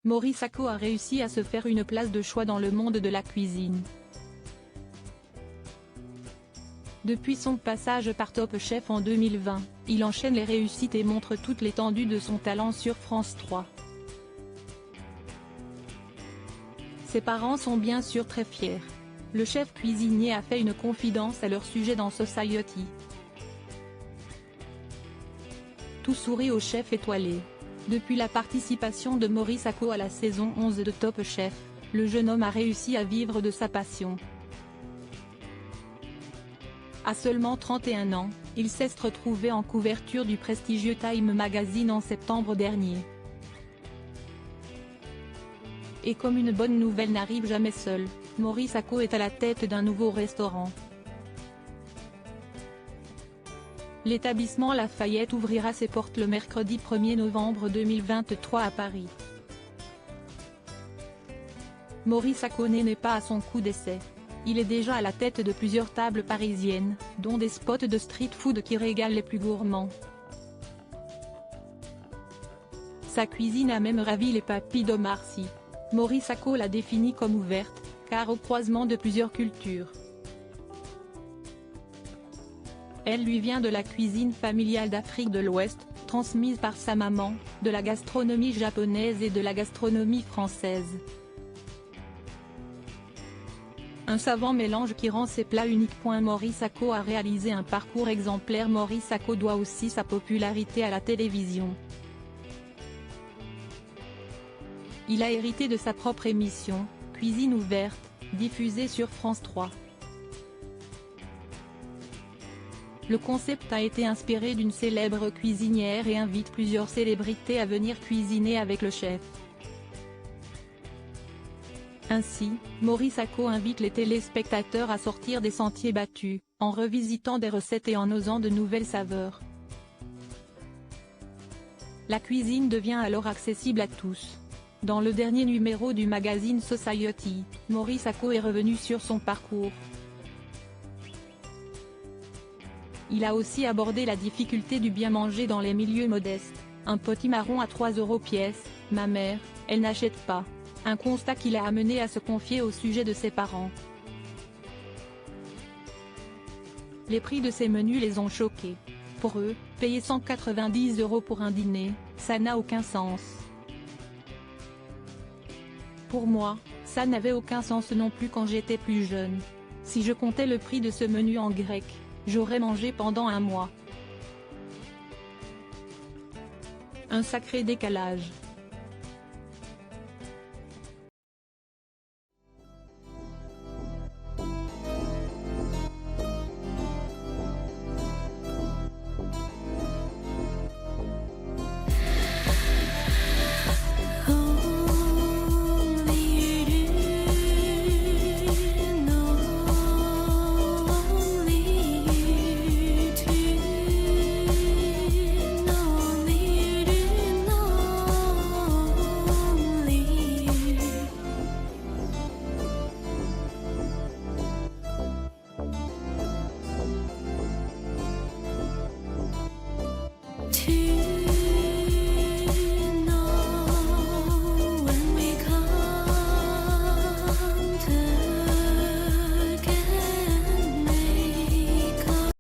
Mori Sako a réussi à se faire une place de choix dans le monde de la cuisine. Depuis son passage par Top Chef en 2020, il enchaîne les réussites et montre toute l'étendue de son talent sur France 3. Ses parents sont bien sûr très fiers. Le chef cuisinier a fait une confidence à leur sujet dans Society. Tout sourit au chef étoilé. Depuis la participation de Mori Sako à la saison 11 de Top Chef, le jeune homme a réussi à vivre de sa passion. À seulement 31 ans, il s'est retrouvé en couverture du prestigieux Time Magazine en septembre dernier. Et comme une bonne nouvelle n'arrive jamais seule, Mori Sako est à la tête d'un nouveau restaurant. L'établissement Lafayette ouvrira ses portes le mercredi 1er novembre 2023 à Paris. Mori Sako n'est pas à son coup d'essai. Il est déjà à la tête de plusieurs tables parisiennes, dont des spots de street food qui régalent les plus gourmands. Sa cuisine a même ravi les papilles d'Omar Sy. Mori Sako l'a définie comme ouverte, car au croisement de plusieurs cultures. Elle lui vient de la cuisine familiale d'Afrique de l'Ouest, transmise par sa maman, de la gastronomie japonaise et de la gastronomie française. Un savant mélange qui rend ses plats uniques. Mori Sako a réalisé un parcours exemplaire. Mori Sako doit aussi sa popularité à la télévision. Il a hérité de sa propre émission, Cuisine ouverte, diffusée sur France 3. Le concept a été inspiré d'une célèbre cuisinière et invite plusieurs célébrités à venir cuisiner avec le chef. Ainsi, Mori Sako invite les téléspectateurs à sortir des sentiers battus, en revisitant des recettes et en osant de nouvelles saveurs. La cuisine devient alors accessible à tous. Dans le dernier numéro du magazine Society, Mori Sako est revenu sur son parcours. Il a aussi abordé la difficulté du bien manger dans les milieux modestes. Un potimarron à 3 € pièce, ma mère, elle n'achète pas. Un constat qui l'a amené à se confier au sujet de ses parents. Les prix de ces menus les ont choqués. Pour eux, payer 190 € pour un dîner, ça n'a aucun sens. Pour moi, ça n'avait aucun sens non plus quand j'étais plus jeune. Si je comptais le prix de ce menu en grec, j'aurais mangé pendant un mois. Un sacré décalage. To